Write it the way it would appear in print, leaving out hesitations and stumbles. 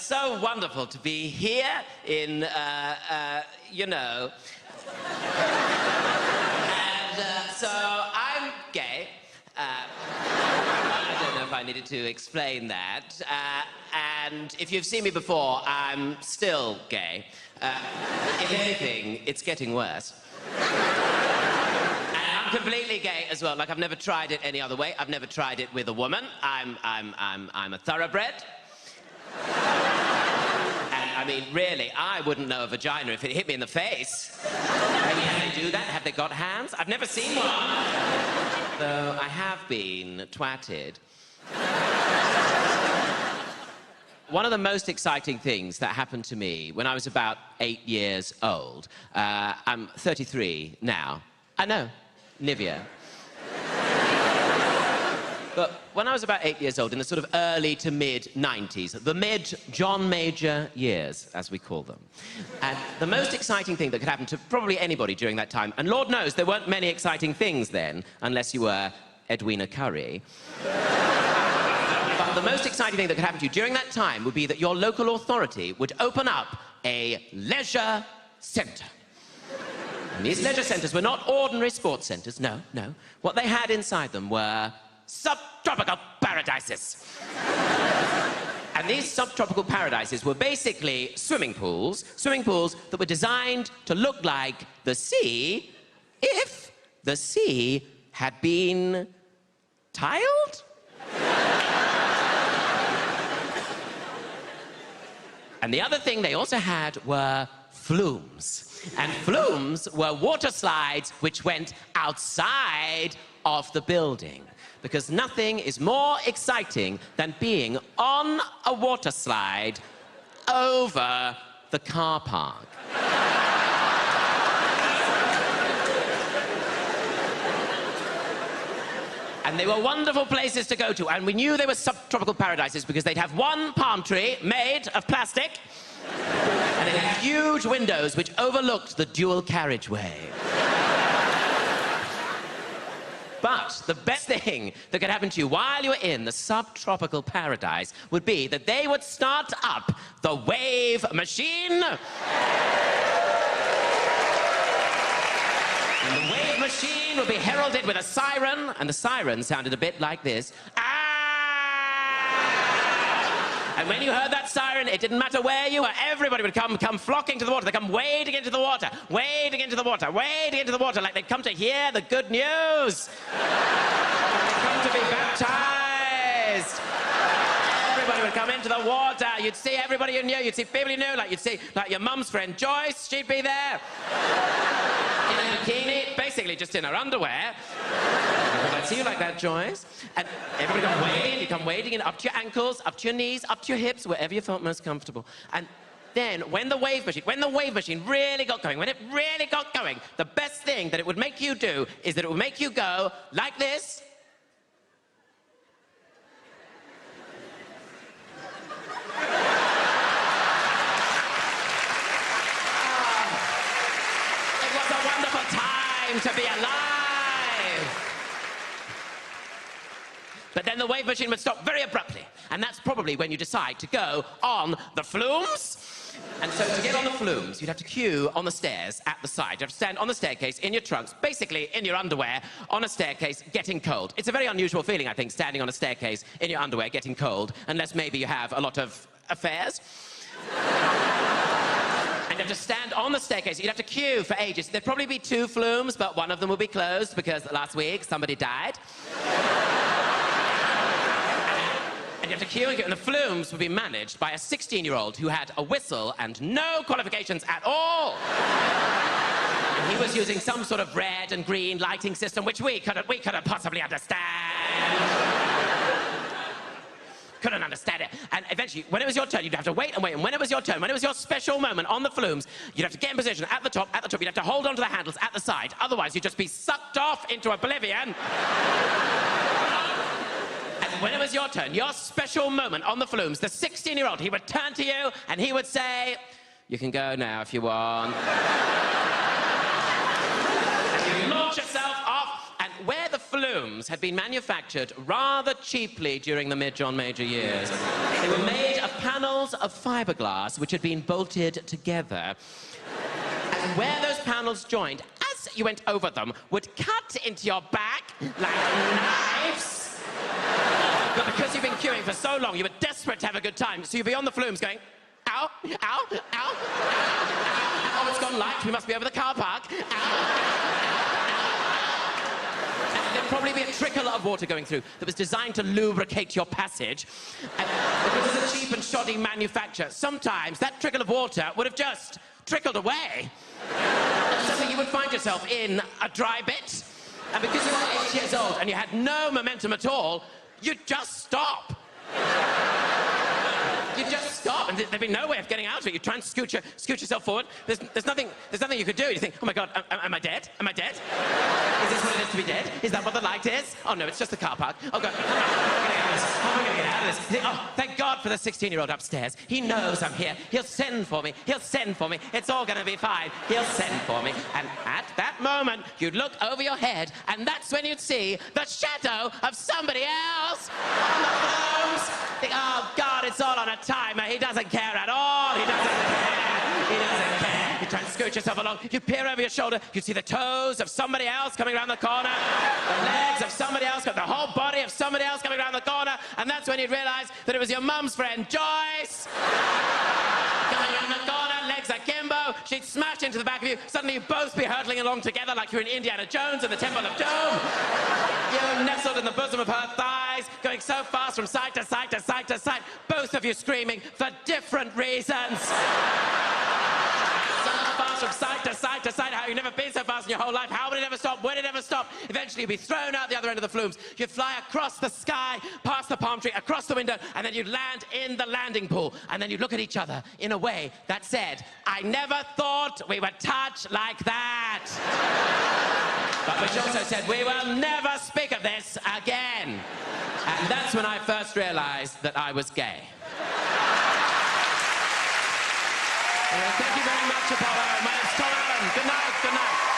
it's so wonderful to be here in, you know. And so I'm gay. I don't know if I needed to explain that. And if you've seen me before, I'm still gay. If anything, it's getting worse. And I'm completely gay as well. Like, I've never tried it any other way. I've never tried it with a woman. I'm a thoroughbred. And, I mean, really, I wouldn't know a vagina if it hit me in the face. I mean, how they do that? Have they got hands? I've never seen one. Though I have been twatted. One of the most exciting things that happened to me when I was about 8 years old, I'm 33 now. I know, Nivea. But when I was about 8 years old, in the sort of early to mid-90s, the mid-John Major years, as we call them, and the most exciting thing that could happen to probably anybody during that time, and Lord knows there weren't many exciting things then, unless you were Edwina Currie. But the most exciting thing that could happen to you during that time would be that your local authority would open up a leisure centre. And these leisure centres were not ordinary sports centres, no, no. What they had inside them were subtropical paradises. And these subtropical paradises were basically swimming pools that were designed to look like the sea if the sea had been tiled? And the other thing they also had were flumes. And flumes were water slides which went outside of the building. Because nothing is more exciting than being on a water slide over the car park. And they were wonderful places to go to, and we knew they were subtropical paradises because they'd have one palm tree made of plastic, and it had huge windows which overlooked the dual carriageway. But the best thing that could happen to you while you were in the subtropical paradise would be that they would start up the wave machine. And the wave machine would be heralded with a siren, and the siren sounded a bit like this. Ah! And when you heard that siren, it didn't matter where you were, everybody would come flocking to the water. They'd come wading into the water, wading into the water, wading into the water, like they'd come to hear the good news. They'd come to be baptized. Everybody would come into the water. You'd see everybody you knew. You'd see people you knew. Like, you'd see, like, your mum's friend Joyce. She'd be there. In a bikini, basically just in her underwear. I'd see you like that, Joyce. And everybody come wading. You come wading in up to your ankles, up to your knees, up to your hips, wherever you felt most comfortable. And then, when the wave machine really got going, the best thing that it would make you do is that it would make you go like this. To be alive. But then the wave machine would stop very abruptly, and that's probably when you decide to go on the flumes. And so to get on the flumes, you'd have to queue on the stairs at the side. You'd have to stand on the staircase in your trunks, basically in your underwear, on a staircase, getting cold. It's a very unusual feeling, I think, standing on a staircase in your underwear, getting cold, unless maybe you have a lot of affairs. And you'd have to stand on the staircase. You'd have to queue for ages. There'd probably be 2 flumes, but one of them would be closed because last week somebody died. And you have to queue, and the flumes would be managed by a 16-year-old who had a whistle and no qualifications at all. And he was using some sort of red and green lighting system, which we couldn't possibly understand. Couldn't understand it. And eventually, when it was your turn, you'd have to wait and wait. And when it was your turn, when it was your special moment on the flumes, you'd have to get in position at the top. You'd have to hold onto the handles at the side. Otherwise, you'd just be sucked off into oblivion. And when it was your turn, your special moment on the flumes, the 16-year-old, he would turn to you and he would say, "You can go now if you want." And you launch yourself off. And where the flumes had been manufactured rather cheaply during the mid-John Major years, they were made of panels of fiberglass which had been bolted together. And where those panels joined, as you went over them, would cut into your back like knives. But because you've been queuing for so long, you were desperate to have a good time, so you'd be on the flumes going, ow, ow, ow, ow, ow. Oh, it's gone light. We must be over the car park. And there'd probably be a trickle of water going through that was designed to lubricate your passage. And because of the cheap and shoddy manufacture, sometimes that trickle of water would have just trickled away. And suddenly you would find yourself in a dry bit. And because you were 8 years old and you had no momentum at all, you'd just stop. You just stop, and there'd be no way of getting out of it. You try and scoot yourself forward. There's nothing you could do. You think, oh my God, am I dead? Am I dead? Is this what it is to be dead? Is that what the light is? Oh no, it's just the car park. Oh God, how am I going to get out of this? You think, oh, thank God for the 16-year-old upstairs. He knows I'm here. He'll send for me. He'll send for me. It's all going to be fine. He'll send for me. And at that moment, you'd look over your head, and that's when you'd see the shadow of somebody else on the flumes. Think, oh God, it's all on a timer. He doesn't care at all. He doesn't care. He doesn't care. You try and scoot yourself along. You peer over your shoulder. You see the toes of somebody else coming around the corner. The legs of somebody else. The whole body of somebody else coming around the corner. And that's when you'd realize that it was your mum's friend, Joyce. Coming around the corner, legs akimbo. She'd smash into the back of you. Suddenly you'd both be hurtling along together like you're in Indiana Jones in the Temple of Doom. You nestled in the bosom of her thighs, going so fast from side to side to side to side, both of you screaming for different reasons. So fast from side to side to side, how you've never been so fast in your whole life. How would it ever stop? Would it ever stop? Eventually you'd be thrown out the other end of the flumes. You'd fly across the sky, past the palm tree, across the window, and then you'd land in the landing pool. And then you'd look at each other in a way that said, I never thought we would touch like that. But which also said, we will never speak of this again. And that's when I first realized that I was gay. Thank you very much, Apollo. My name's Tom Allen. Good night, good night.